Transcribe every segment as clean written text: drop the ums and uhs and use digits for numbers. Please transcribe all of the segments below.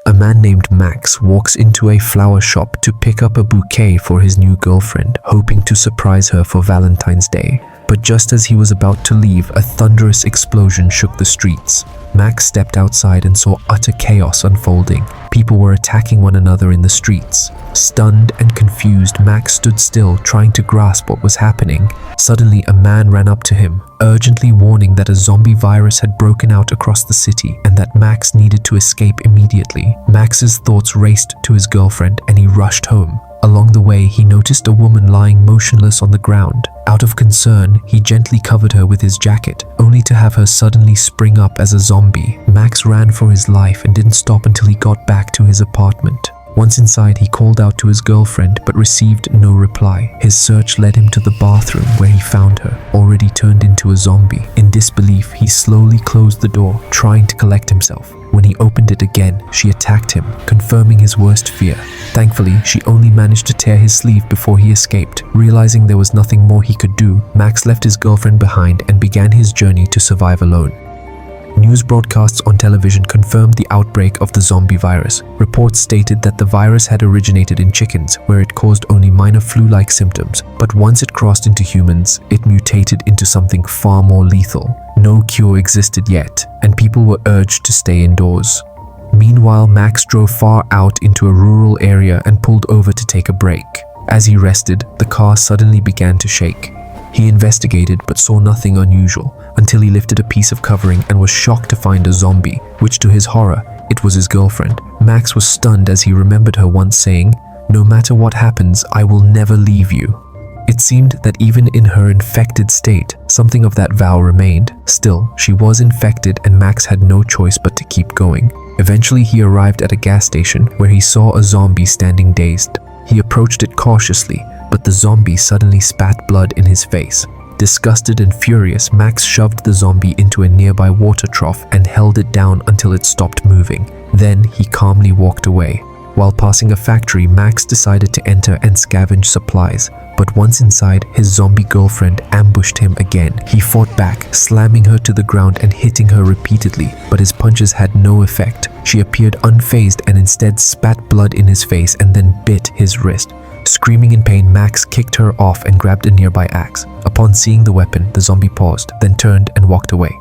A man named Max walks into a flower shop to pick up a bouquet for his new girlfriend, hoping to surprise her for Valentine's Day. But just as he was about to leave, a thunderous explosion shook the streets. Max stepped outside and saw utter chaos unfolding. People were attacking one another in the streets. Stunned and confused, Max stood still, trying to grasp what was happening. Suddenly, a man ran up to him, urgently warning that a zombie virus had broken out across the city and that Max needed to escape immediately. Max's thoughts raced to his girlfriend and he rushed home. Along the way, he noticed a woman lying motionless on the ground. Out of concern, he gently covered her with his jacket, only to have her suddenly spring up as a zombie. Max ran for his life and didn't stop until he got back to his apartment. Once inside, he called out to his girlfriend but received no reply. His search led him to the bathroom where he found her, already turned into a zombie. In disbelief, he slowly closed the door, trying to collect himself. When he opened it again, she attacked him, confirming his worst fear. Thankfully, she only managed to tear his sleeve before he escaped. Realizing there was nothing more he could do, Max left his girlfriend behind and began his journey to survive alone. News broadcasts on television confirmed the outbreak of the zombie virus. Reports stated that the virus had originated in chickens, where it caused only minor flu-like symptoms, but once it crossed into humans, it mutated into something far more lethal. No cure existed yet, and people were urged to stay indoors. Meanwhile, Max drove far out into a rural area and pulled over to take a break. As he rested, the car suddenly began to shake. He investigated but saw nothing unusual until he lifted a piece of covering and was shocked to find a zombie, which to his horror, it was his girlfriend. Max was stunned as he remembered her once saying, "No matter what happens, I will never leave you." It seemed that even in her infected state, something of that vow remained. Still, she was infected and Max had no choice but to keep going. Eventually, he arrived at a gas station where he saw a zombie standing dazed. He approached it cautiously, but the zombie suddenly spat blood in his face. Disgusted and furious, Max shoved the zombie into a nearby water trough and held it down until it stopped moving. Then he calmly walked away. While passing a factory, Max decided to enter and scavenge supplies. But once inside, his zombie girlfriend ambushed him again. He fought back, slamming her to the ground and hitting her repeatedly, but his punches had no effect. She appeared unfazed and instead spat blood in his face and then bit his wrist. Screaming in pain, Max kicked her off and grabbed a nearby axe. Upon seeing the weapon, the zombie paused, then turned and walked away.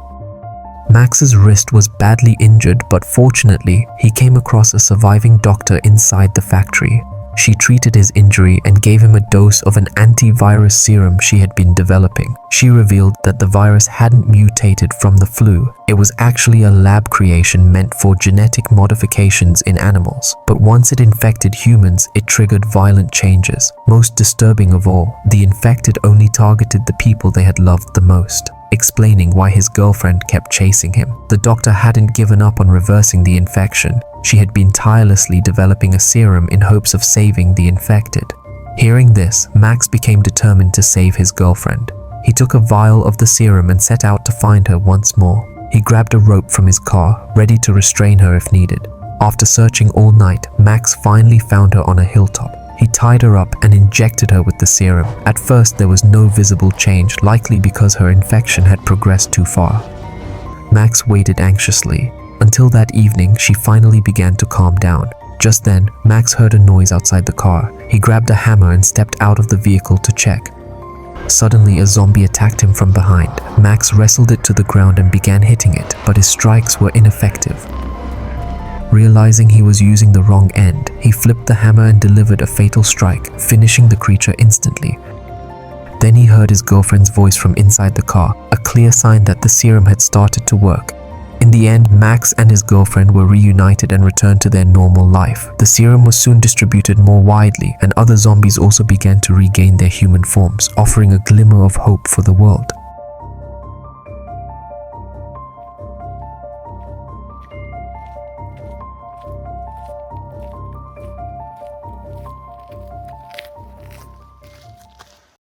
Max's wrist was badly injured, but fortunately, he came across a surviving doctor inside the factory. She treated his injury and gave him a dose of an antivirus serum she had been developing. She revealed that the virus hadn't mutated from the flu. It was actually a lab creation meant for genetic modifications in animals. But once it infected humans, it triggered violent changes. Most disturbing of all, the infected only targeted the people they had loved the most, explaining why his girlfriend kept chasing him. The doctor hadn't given up on reversing the infection. She had been tirelessly developing a serum in hopes of saving the infected. Hearing this, Max became determined to save his girlfriend. He took a vial of the serum and set out to find her once more. He grabbed a rope from his car, ready to restrain her if needed. After searching all night, Max finally found her on a hilltop. He tied her up and injected her with the serum. At first, there was no visible change, likely because her infection had progressed too far. Max waited anxiously. Until that evening, she finally began to calm down. Just then, Max heard a noise outside the car. He grabbed a hammer and stepped out of the vehicle to check. Suddenly, a zombie attacked him from behind. Max wrestled it to the ground and began hitting it, but his strikes were ineffective. Realizing he was using the wrong end, he flipped the hammer and delivered a fatal strike, finishing the creature instantly. Then he heard his girlfriend's voice from inside the car, a clear sign that the serum had started to work. In the end, Max and his girlfriend were reunited and returned to their normal life. The serum was soon distributed more widely, and other zombies also began to regain their human forms, offering a glimmer of hope for the world.